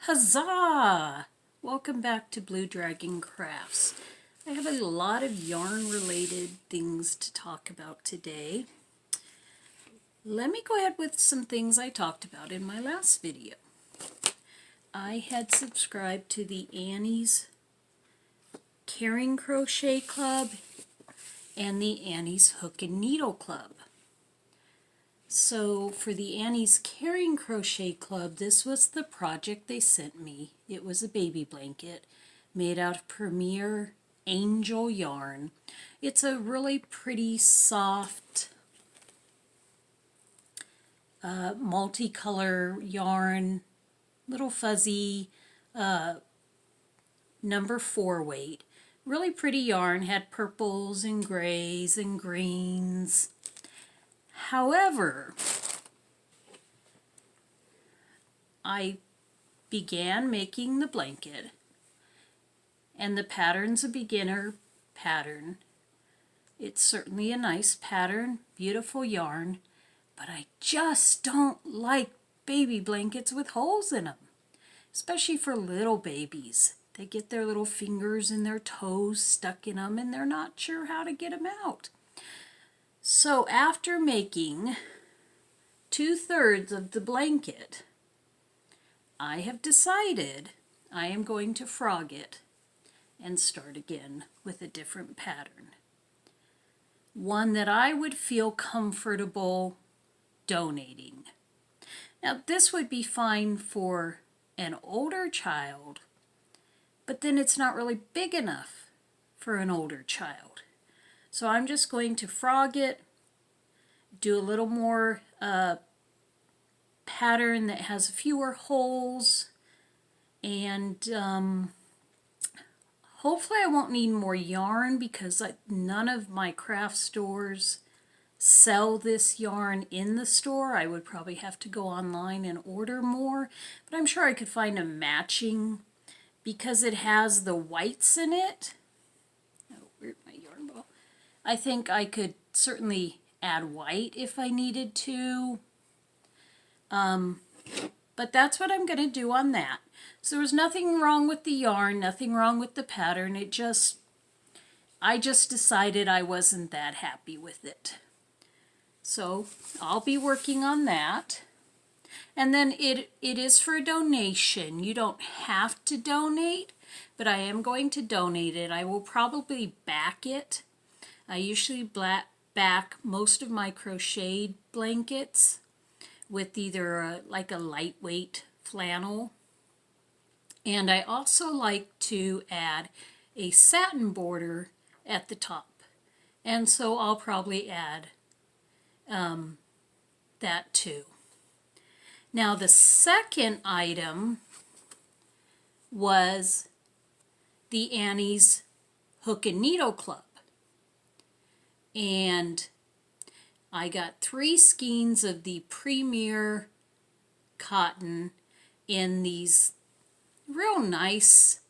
Huzzah! Welcome back to Blue Dragon Crafts. I have a lot of yarn related things to talk about today. Let me go ahead with some things I talked about in my last video. I had subscribed to the Annie's Caring Crochet Club and the Annie's Hook and Needle Club. So for the Annie's Caring Crochet Club, this was the project they sent me. It was a baby blanket made out of Premier Angel yarn. It's a really pretty soft multicolor yarn, little fuzzy number 4 weight. Really pretty yarn, had purples and grays and greens. However, I began making the blanket, and the pattern's a beginner pattern. It's certainly a nice pattern, beautiful yarn, but I just don't like baby blankets with holes in them, especially for little babies. They get their little fingers and their toes stuck in them, and they're not sure how to get them out. So after making 2/3 of the blanket, I have decided I am going to frog it and start again with a different pattern. One that I would feel comfortable donating. Now this would be fine for an older child, but then it's not really big enough for an older child. So I'm just going to frog it, do a little more pattern that has fewer holes, and hopefully I won't need more yarn because none of my craft stores sell this yarn in the store. I would probably have to go online and order more, but I'm sure I could find a matching because it has the whites in it. Oh, where's my yarn ball? I think I could certainly add white if I needed to. But that's what I'm going to do on that. So there was nothing wrong with the yarn, nothing wrong with the pattern. I just decided I wasn't that happy with it. So I'll be working on that. And then it is for a donation. You don't have to donate, but I am going to donate it. I will probably back it. I usually back most of my crocheted blankets with either like a lightweight flannel. And I also like to add a satin border at the top. And so I'll probably add that too. Now the second item was the Annie's Hook and Needle Club. And I got 3 skeins of the Premier cotton in these real nice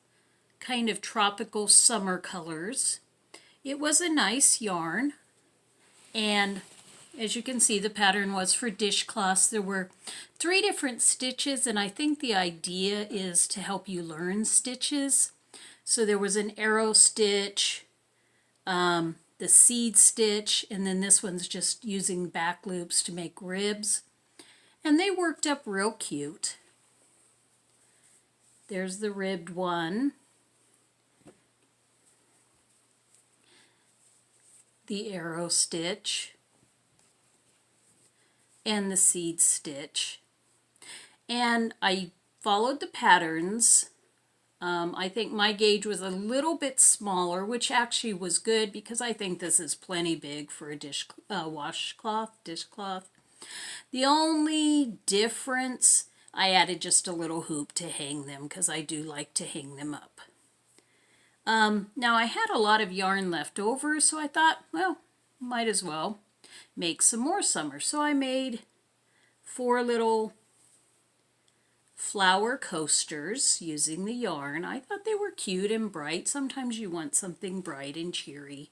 kind of tropical summer colors. It was a nice yarn, and as you can see, the pattern was for dishcloths. There were 3 different stitches, and I think the idea is to help you learn stitches. So there was an arrow stitch, the seed stitch, and then this one's just using back loops to make ribs. And they worked up real cute. There's the ribbed one. The arrow stitch. And the seed stitch. And I followed the patterns. I think my gauge was a little bit smaller, which actually was good because I think this is plenty big for a washcloth, dishcloth. The only difference, I added just a little hoop to hang them because I do like to hang them up. Now I had a lot of yarn left over, so I thought, well, might as well make some more summer. So I made 4 little flower coasters using the yarn. I thought they were cute and bright. Sometimes you want something bright and cheery.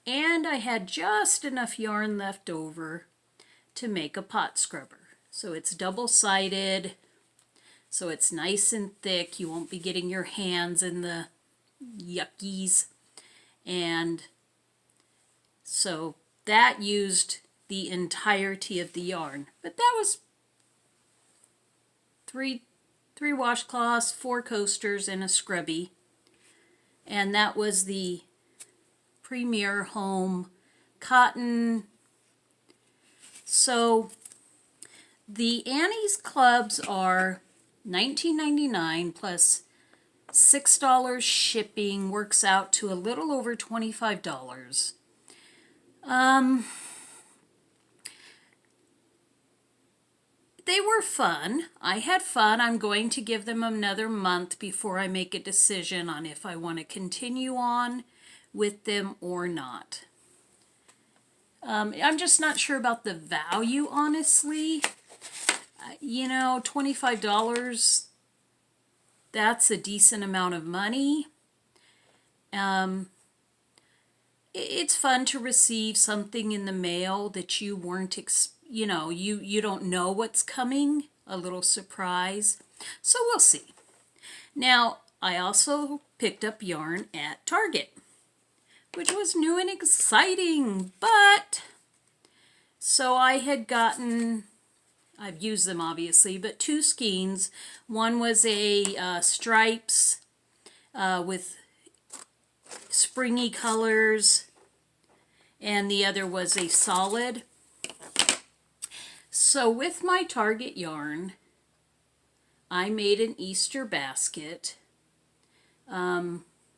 And I had just enough yarn left over to make a pot scrubber. So it's double-sided, So it's nice and thick. You won't be getting your hands in the yuckies. And so that used the entirety of the yarn. But that was three washcloths, 4 coasters, and a scrubby. And that was the Premier Home cotton. So the Annie's clubs are $19.99 plus $6 shipping, works out to a little over $25. They were fun. I had fun. I'm going to give them another month before I make a decision on if I want to continue on with them or not. I'm just not sure about the value, honestly. You know, $25, that's a decent amount of money. It's fun to receive something in the mail that you weren't, you don't know what's coming, a little surprise. So we'll see. Now, I also picked up yarn at Target, which was new and exciting, but so I had gotten, I've used them obviously, but 2 skeins. One was a stripes with springy colors, and the other was a solid. So with my Target yarn, I made an Easter basket.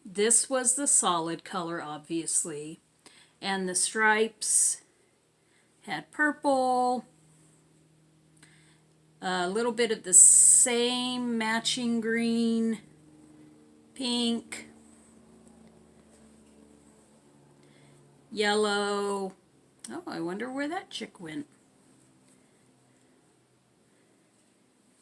This was the solid color, obviously, and the stripes had purple, a little bit of the same matching green, pink, yellow. Oh, I wonder where that chick went.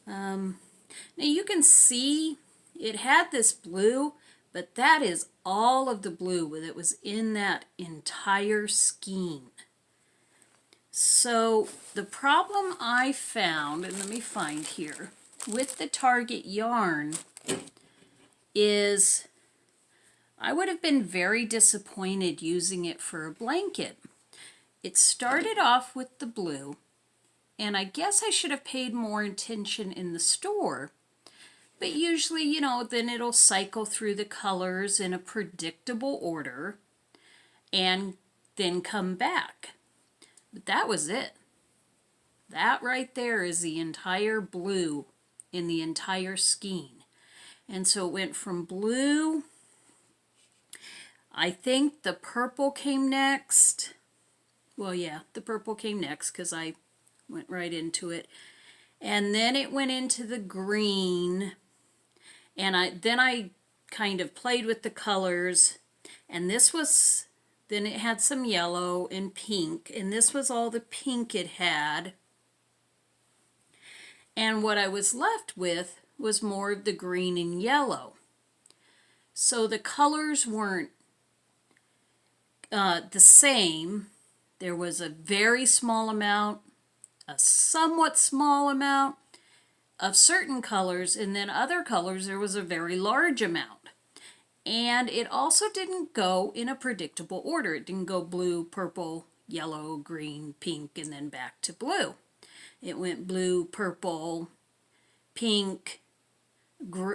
Now you can see it had this blue, but that is all of the blue that was in that entire skein. So the problem I found, and let me find here, with the Target yarn is I would have been very disappointed using it for a blanket. It started off with the blue, and I guess I should have paid more attention in the store. But usually, you know, then it'll cycle through the colors in a predictable order and then come back. But that was it. That right there is the entire blue in the entire skein. And so it went from blue, I think the purple came next. Well, yeah, the purple came next because I went right into it. And then it went into the green. And then I kind of played with the colors. And this was, then it had some yellow and pink. And this was all the pink it had. And what I was left with was more of the green and yellow. So the colors weren't the same. There was a very small amount, a somewhat small amount of certain colors, and then other colors there was a very large amount. And it also didn't go in a predictable order. It didn't go blue, purple, yellow, green, pink, and then back to blue. It went blue, purple, pink,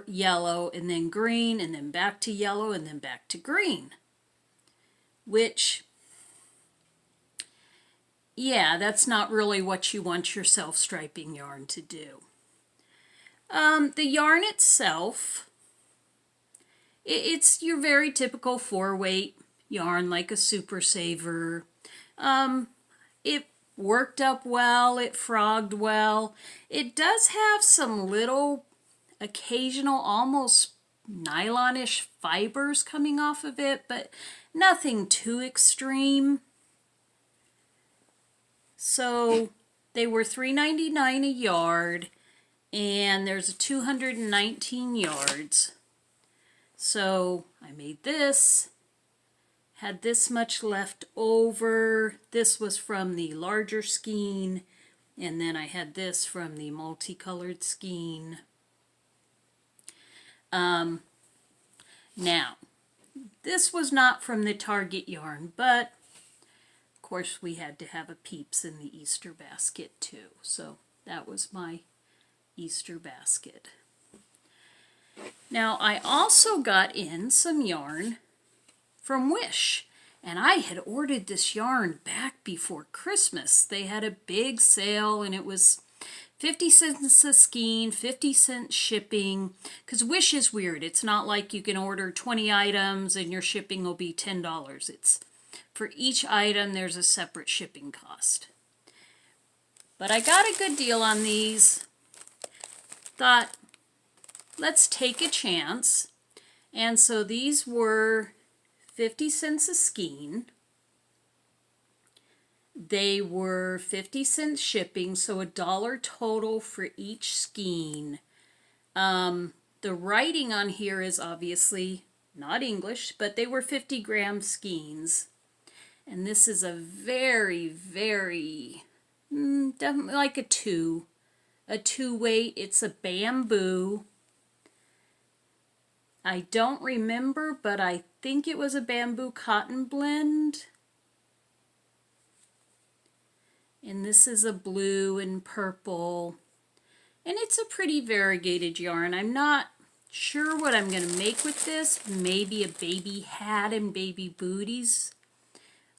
yellow, and then green, and then back to yellow, and then back to green. Which, yeah, that's not really what you want your self-striping yarn to do. The yarn itself, it's your very typical 4-weight yarn, like a Super Saver. It worked up well, it frogged well. It does have some little occasional, almost nylonish fibers coming off of it, but nothing too extreme. So they were $3.99 a yard, and there's 219 yards. So I made this, had this much left over. This was from the larger skein, and then I had this from the multicolored skein. Now, this was not from the Target yarn, but of course we had to have a Peeps in the Easter basket too. So that was my Easter basket. Now I also got in some yarn from Wish, and I had ordered this yarn back before Christmas. They had a big sale and it was 50 cents a skein, 50-cent shipping, because Wish is weird. It's not like you can order 20 items and your shipping will be $10. It's for each item there's a separate shipping cost. But I got a good deal on these. Thought, let's take a chance. And so these were 50 cents a skein. They were 50 cents shipping, so $1 total for each skein. The writing on here is obviously not English, but they were 50-gram skeins. And this is a very, very, definitely like a two weight. It's a bamboo. I don't remember, but I think it was a bamboo cotton blend. And this is a blue and purple. And it's a pretty variegated yarn. I'm not sure what I'm going to make with this. Maybe a baby hat and baby booties.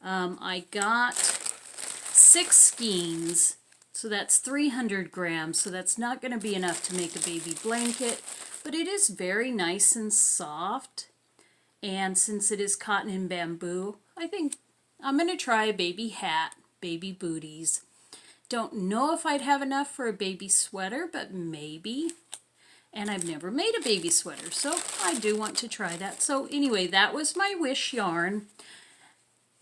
I got 6 skeins, so that's 300 grams. So that's not going to be enough to make a baby blanket. But it is very nice and soft. And since it is cotton and bamboo, I think I'm going to try a baby hat, baby booties. Don't know if I'd have enough for a baby sweater, but maybe. And I've never made a baby sweater, so I do want to try that. So anyway, that was my Wish yarn.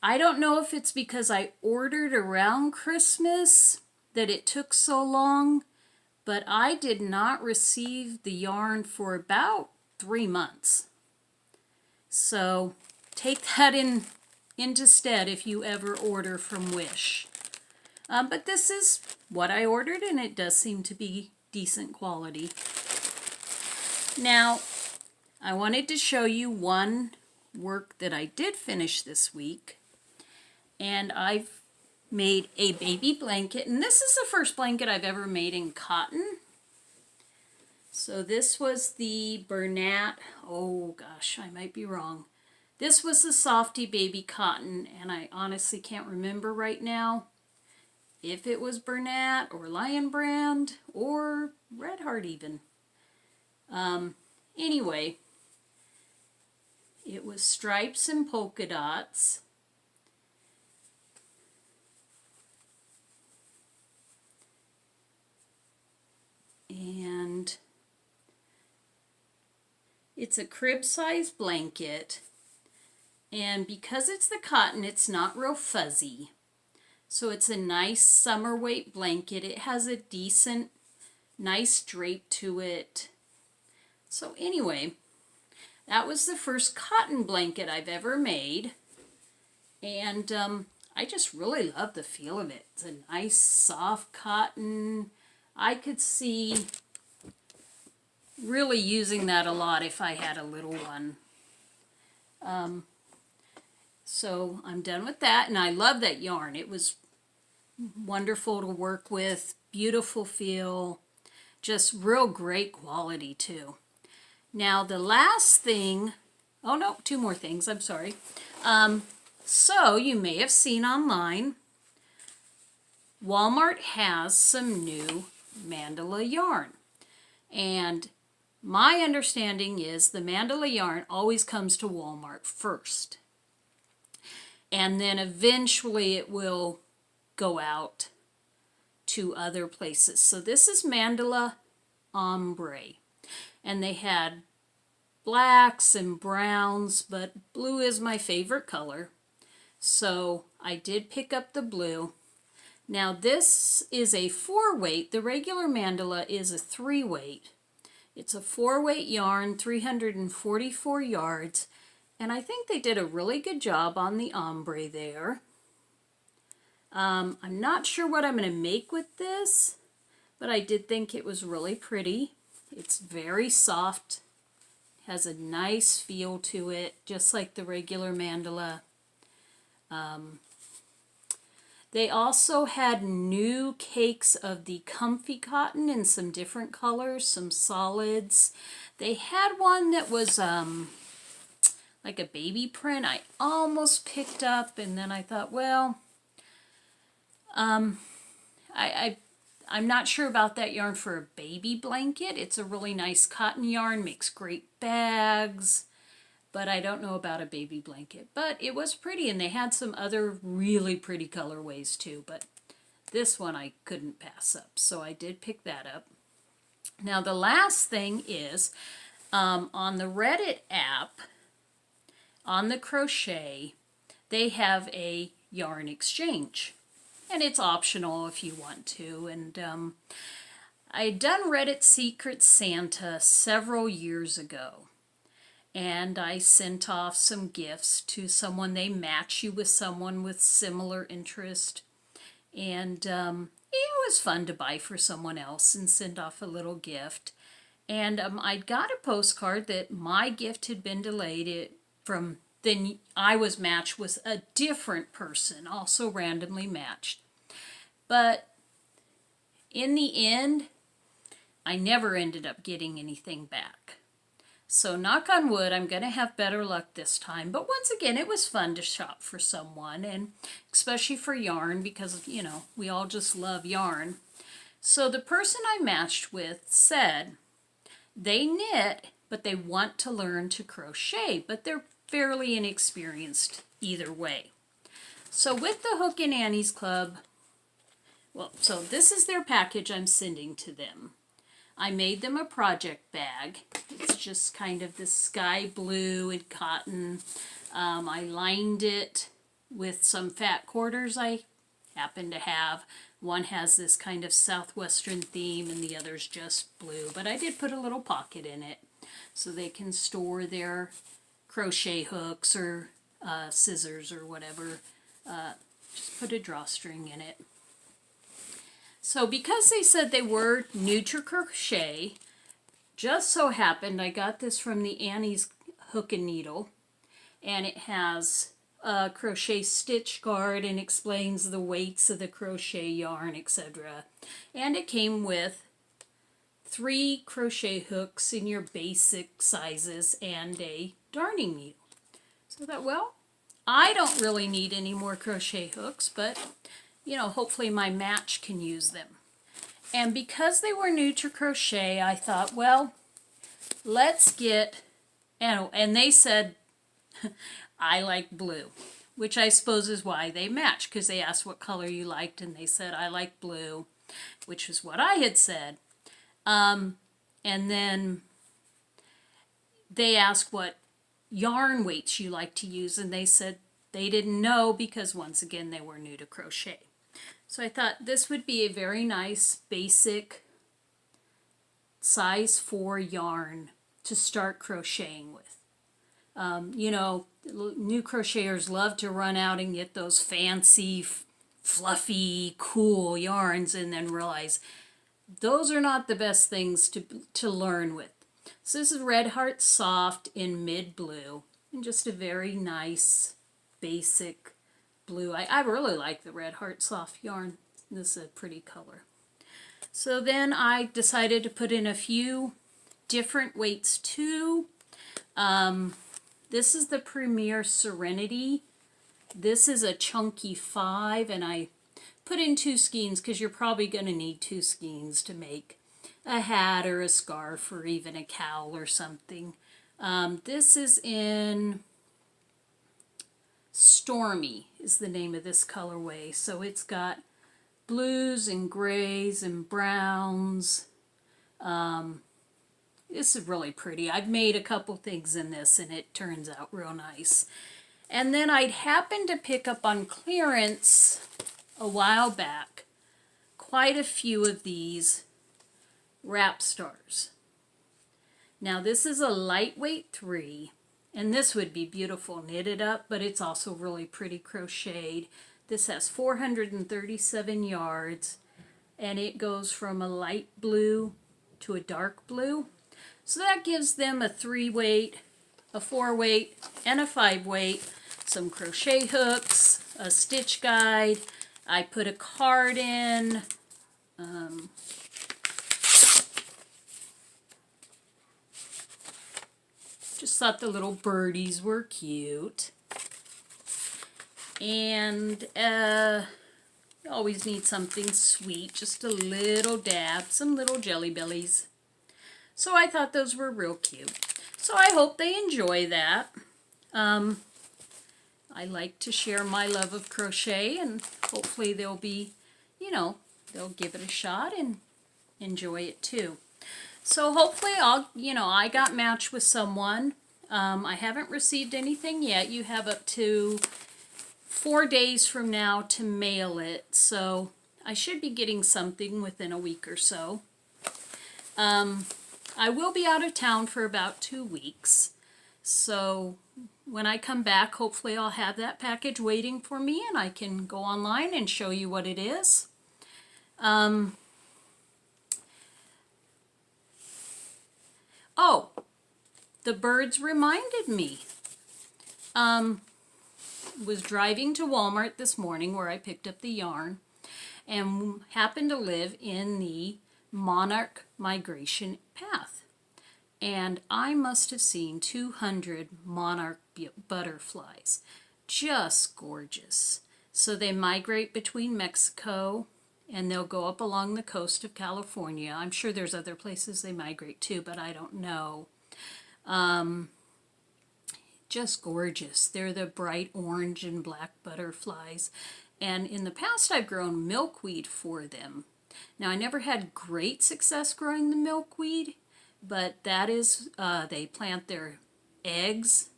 I don't know if it's because I ordered around Christmas that it took so long, but I did not receive the yarn for about 3 months. So take that into stead if you ever order from Wish. But this is what I ordered, and it does seem to be decent quality. Now, I wanted to show you one work that I did finish this week. And I've made a baby blanket, and this is the first blanket I've ever made in cotton. So this was the Bernat, oh gosh, I might be wrong. This was the Softy Baby Cotton, and I honestly can't remember right now if it was Bernat or Lion Brand or Red Heart even. Anyway, it was stripes and polka dots. And it's a crib-sized blanket, and because it's the cotton, it's not real fuzzy. So it's a nice summer weight blanket. It has a decent, nice drape to it. So anyway, that was the first cotton blanket I've ever made, and I just really love the feel of it. It's a nice, soft cotton. I could see really using that a lot if I had a little one. So I'm done with that, and I love that yarn. It was wonderful to work with, beautiful feel, just real great quality too. Now the last thing, oh no, 2 more things, I'm sorry. So you may have seen online, Walmart has some new Mandala yarn, and my understanding is the Mandala yarn always comes to Walmart first, and then eventually it will go out to other places. So this is Mandala ombre, and they had blacks and browns, but blue is my favorite color, so I did pick up the blue. Now this is a 4-weight. The regular Mandala is a 3-weight. It's a 4-weight yarn, 344 yards, and I think they did a really good job on the ombre there. I'm not sure what I'm going to make with this, but I did think it was really pretty. It's very soft Has a nice feel to it, just like the regular mandala. They also had new cakes of the comfy cotton in some different colors, some solids. They had one that was like a baby print. I almost picked up, and then I thought, well, I'm not sure about that yarn for a baby blanket. It's a really nice cotton yarn, makes great bags, but I don't know about a baby blanket. But it was pretty, and they had some other really pretty colorways too, but this one I couldn't pass up, so I did pick that up. Now the last thing is, on the Reddit app, on the Crochet, they have a yarn exchange. And it's optional if you want to. And I'd done Reddit Secret Santa several years ago. And I sent off some gifts to someone. They match you with someone with similar interest. And it was fun to buy for someone else and send off a little gift. And I'd got a postcard that my gift had been delayed from then I was matched with a different person, also randomly matched. But in the end, I never ended up getting anything back. So knock on wood, I'm going to have better luck this time. But once again, it was fun to shop for someone, and especially for yarn, because, you know, we all just love yarn. So the person I matched with said they knit, but they want to learn to crochet, but they're fairly inexperienced either way. So with the Hook and Annie's Club, well, so this is their package I'm sending to them. I made them a project bag. It's just kind of this sky blue and cotton. I lined it with some fat quarters I happen to have. One has this kind of southwestern theme and the other's just blue, but I did put a little pocket in it so they can store their crochet hooks or scissors or whatever. Just put a drawstring in it. So because they said they were new to crochet, just so happened I got this from the Annie's Hook and Needle, and it has a crochet stitch guard and explains the weights of the crochet yarn, etc. And it came with 3 crochet hooks in your basic sizes and a darning needle. So I thought, well, I don't really need any more crochet hooks, but you know, hopefully my match can use them. And because they were new to crochet, I thought, well, let's get, and they said, I like blue, which I suppose is why they matched, because they asked what color you liked, and they said, I like blue, which is what I had said. And then they asked what yarn weights you like to use, and they said they didn't know because, once again, they were new to crochet. So I thought this would be a very nice basic size 4 yarn to start crocheting with. You know, new crocheters love to run out and get those fancy, fluffy, cool yarns and then realize those are not the best things to learn with. So this is Red Heart Soft in mid blue, and just a very nice basic blue. I really like the Red Heart Soft yarn. This is a pretty color. So then I decided to put in a few different weights too. This is the Premier Serenity. This is a chunky 5, and I put in 2 skeins because you're probably going to need 2 skeins to make a hat or a scarf or even a cowl or something. This is in Stormy is the name of this colorway. So it's got blues and grays and browns. This is really pretty. I've made a couple things in this and it turns out real nice. And then I'd happened to pick up on clearance a while back quite a few of these wrap stars. Now this is a lightweight 3, and this would be beautiful knitted up, but it's also really pretty crocheted. This has 437 yards, and it goes from a light blue to a dark blue. So that gives them a 3 weight, a 4 weight, and a 5 weight, some crochet hooks, a stitch guide. I put a card in. Just thought the little birdies were cute. And you always need something sweet, just a little dab, some little jelly bellies. So I thought those were real cute. So I hope they enjoy that. I like to share my love of crochet, and hopefully they'll be, they'll give it a shot and enjoy it too. So hopefully I got matched with someone. I haven't received anything yet. You have up to 4 days from now to mail it, so I should be getting something within a week or so. I will be out of town for about 2 weeks, so when I come back, hopefully I'll have that package waiting for me and I can go online and show you what it is. Oh, the birds reminded me. Was driving to Walmart this morning where I picked up the yarn and happened to live in the monarch migration path. And I must have seen 200 monarch butterflies. Just gorgeous. So they migrate between Mexico and they'll go up along the coast of California. I'm sure there's other places they migrate to, but I don't know. Just gorgeous. They're the bright orange and black butterflies. And in the past I've grown milkweed for them. Now I never had great success growing the milkweed, but that is, they plant their eggs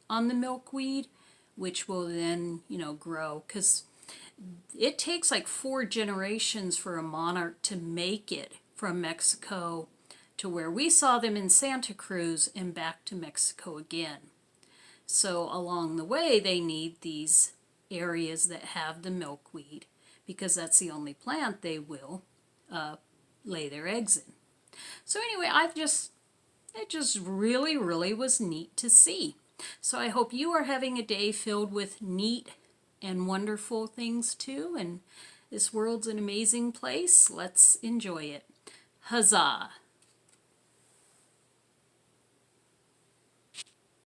on the milkweed, which will then, grow, because it takes like 4 generations for a monarch to make it from Mexico to where we saw them in Santa Cruz and back to Mexico again. So along the way, they need these areas that have the milkweed because that's the only plant they will lay their eggs in. So anyway, it just really, really was neat to see. So I hope you are having a day filled with neat and wonderful things too. And this world's an amazing place. Let's enjoy it. Huzzah!